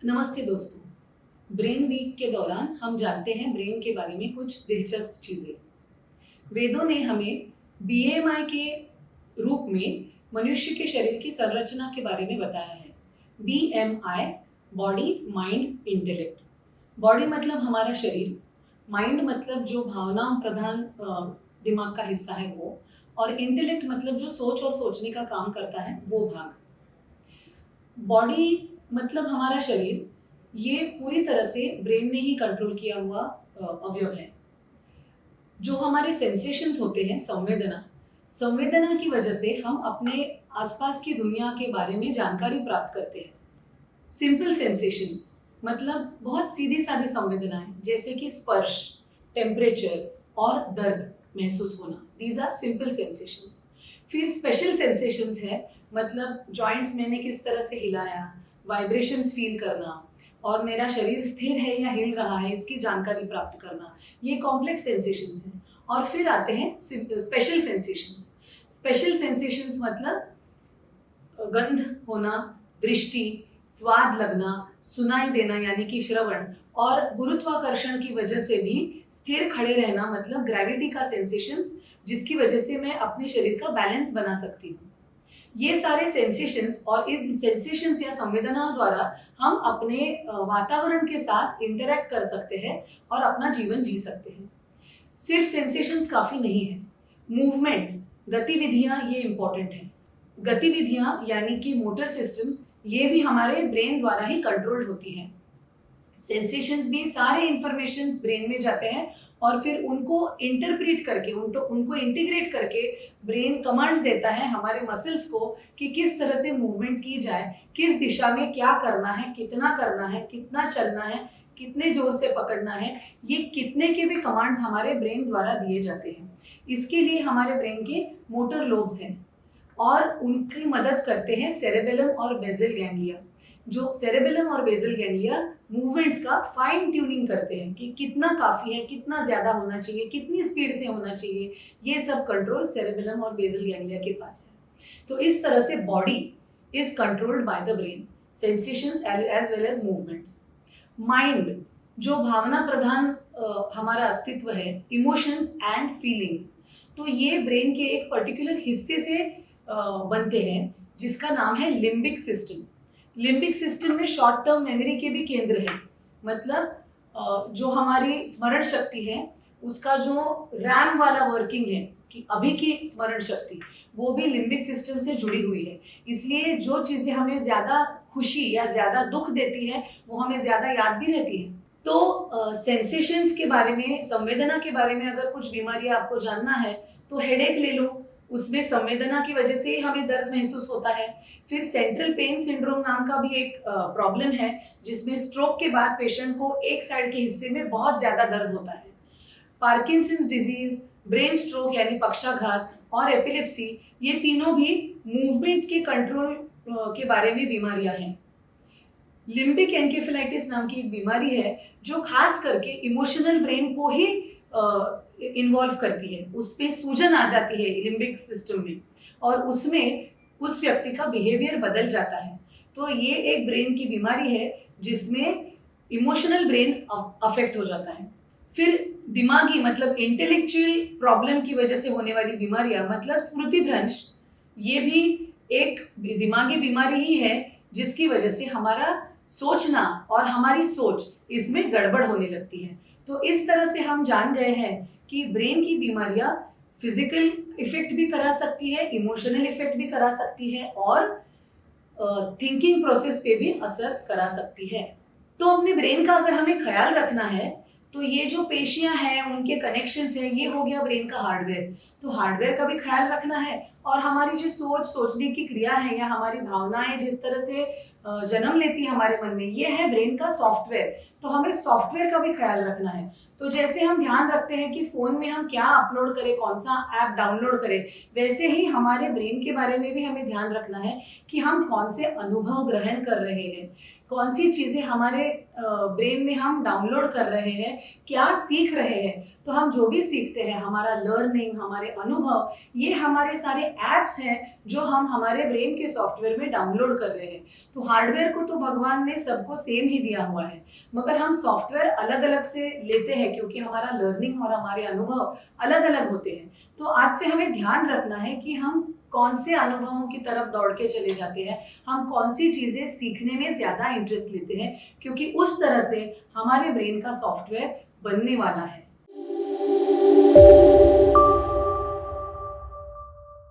नमस्ते दोस्तों। Brain week के दौरान हम जानते हैं ब्रेन के बारे में कुछ दिलचस्प चीज़ें। वेदों ने हमें बीएमआई के रूप में मनुष्य के शरीर की संरचना के बारे में बताया है। BMI body mind intellect. Body मतलब हमारा शरीर, माइंड मतलब जो भावना प्रधान दिमाग का हिस्सा है वो, और इंटेलेक्ट मतलब जो सोच और सोचने का काम करता है वो भाग। बॉडी मतलब हमारा शरीर, ये पूरी तरह से ब्रेन ने ही कंट्रोल किया हुआ अवयव है। जो हमारे सेंसेशंस होते हैं, संवेदना, संवेदना की वजह से हम अपने आसपास की दुनिया के बारे में जानकारी प्राप्त करते हैं। सिंपल सेंसेशंस मतलब बहुत सीधी सादी संवेदनाएं, जैसे कि स्पर्श, टेम्परेचर और दर्द महसूस होना, दीज आर सिंपल सेंसेशंस। फिर स्पेशल सेंसेशंस है, मतलब जॉइंट्स मैंने किस तरह से हिलाया, वाइब्रेशंस फील करना, और मेरा शरीर स्थिर है या हिल रहा है इसकी जानकारी प्राप्त करना, ये कॉम्प्लेक्स सेंसेशंस हैं। और फिर आते हैं स्पेशल सेंसेशंस। स्पेशल सेंसेशंस मतलब गंध होना, दृष्टि, स्वाद लगना, सुनाई देना यानी कि श्रवण, और गुरुत्वाकर्षण की वजह से भी स्थिर खड़े रहना मतलब ग्रेविटी का सेंसेशंस, जिसकी वजह से मैं अपने शरीर का बैलेंस बना सकती हूँ। ये सारे सेंसेशंस और इन सेंसेशंस या संवेदनाओं द्वारा हम अपने वातावरण के साथ इंटरैक्ट कर सकते हैं और अपना जीवन जी सकते हैं। सिर्फ सेंसेशंस काफ़ी नहीं है, मूवमेंट्स, गतिविधियाँ ये इम्पॉर्टेंट हैं। गतिविधियाँ यानी कि मोटर सिस्टम्स, ये भी हमारे ब्रेन द्वारा ही कंट्रोल्ड होती हैं। सेंसेशंस भी सारे इंफॉर्मेशंस ब्रेन में जाते हैं और फिर उनको इंटरप्रेट करके, उनको इंटीग्रेट करके ब्रेन कमांड्स देता है हमारे मसल्स को कि किस तरह से मूवमेंट की जाए, किस दिशा में क्या करना है, कितना करना है, कितना चलना है, कितने जोर से पकड़ना है। ये कितने के भी कमांड्स हमारे ब्रेन द्वारा दिए जाते हैं। इसके लिए हमारे ब्रेन के मोटर लोब्स हैं और उनकी मदद करते हैं सेरेबेलम और बेसल गैंग्लिया। जो सेरेबेलम और बेसल गैंग्लिया मूवमेंट्स का फाइन ट्यूनिंग करते हैं कि कितना काफ़ी है, कितना ज़्यादा होना चाहिए, कितनी स्पीड से होना चाहिए, ये सब कंट्रोल सेरेबेलम और बेसल गैंग्लिया के पास है। तो इस तरह से body is controlled by the brain, sensations as well as movements. Mind जो भावना प्रधान हमारा अस्तित्व है, इमोशंस एंड फीलिंग्स, तो ये ब्रेन के एक पर्टिकुलर हिस्से से बनते हैं जिसका नाम है लिम्बिक सिस्टम। लिम्बिक सिस्टम में शॉर्ट टर्म मेमोरी के भी केंद्र हैं, मतलब जो हमारी स्मरण शक्ति है उसका जो रैम वाला वर्किंग है कि अभी की स्मरण शक्ति, वो भी लिम्बिक सिस्टम से जुड़ी हुई है। इसलिए जो चीज़ें हमें ज़्यादा खुशी या ज़्यादा दुख देती है वो हमें ज़्यादा याद भी रहती है। तो सेंसेशंस के बारे में, संवेदना के बारे में अगर कुछ बीमारियां आपको जानना है तो हेडेक ले लो, उसमें संवेदना की वजह से हमें दर्द महसूस होता है। फिर सेंट्रल पेन सिंड्रोम नाम का भी एक प्रॉब्लम है जिसमें स्ट्रोक के बाद पेशेंट को एक साइड के हिस्से में बहुत ज़्यादा दर्द होता है। पार्किंसंस डिजीज, ब्रेन स्ट्रोक यानी पक्षाघात और एपिलेप्सी, ये तीनों भी मूवमेंट के कंट्रोल के बारे में बीमारियां हैं। लिम्बिक एनकेफेलाइटिस नाम की एक बीमारी है जो खास करके इमोशनल ब्रेन को ही इन्वॉल्व करती है। उसमें सूजन आ जाती है लिम्बिक सिस्टम में और उसमें उस व्यक्ति का बिहेवियर बदल जाता है। तो ये एक ब्रेन की बीमारी है जिसमें इमोशनल ब्रेन अफेक्ट हो जाता है। फिर दिमागी मतलब इंटेलेक्चुअल प्रॉब्लम की वजह से होने वाली बीमारियां, मतलब स्मृति भ्रंश, ये भी एक दिमागी बीमारी ही है जिसकी वजह से हमारा सोचना और हमारी सोच इसमें गड़बड़ होने लगती है। तो इस तरह से हम जान गए हैं कि ब्रेन की बीमारियां फिजिकल इफेक्ट भी करा सकती है, इमोशनल इफेक्ट भी करा सकती है और थिंकिंग प्रोसेस पे भी असर करा सकती है। तो अपने ब्रेन का अगर हमें ख्याल रखना है तो ये जो पेशियां हैं, उनके कनेक्शंस हैं, ये हो गया ब्रेन का हार्डवेयर। तो हार्डवेयर का भी ख्याल रखना है और हमारी जो सोचने की क्रिया है या हमारी भावनाएं जिस तरह से जन्म लेती है हमारे मन में, ये है ब्रेन का सॉफ्टवेयर। तो हमें सॉफ्टवेयर का भी ख्याल रखना है। तो जैसे हम ध्यान रखते हैं कि फ़ोन में हम क्या अपलोड करें, कौन सा ऐप डाउनलोड करें, वैसे ही हमारे ब्रेन के बारे में भी हमें ध्यान रखना है कि हम कौन से अनुभव ग्रहण कर रहे हैं, कौन सी चीज़ें हमारे ब्रेन में हम डाउनलोड कर रहे हैं, क्या सीख रहे हैं, तो हम जो भी सीखते हैं, हमारा लर्निंग, हमारे अनुभव, ये हमारे सारे ऐप्स हैं जो हम हमारे ब्रेन के सॉफ्टवेयर में डाउनलोड कर रहे हैं। तो हार्डवेयर को तो भगवान ने सबको सेम ही दिया हुआ है, मगर हम सॉफ्टवेयर अलग अलग से लेते हैं क्योंकि हमारा लर्निंग और हमारे अनुभव अलग अलग होते हैं। तो आज से हमें ध्यान रखना है कि हम कौन से अनुभवों की तरफ दौड़ के चले जाते हैं, हम कौन सी चीज़ें सीखने में ज़्यादा इंटरेस्ट लेते हैं, क्योंकि उस तरह से हमारे ब्रेन का सॉफ्टवेयर बनने वाला है।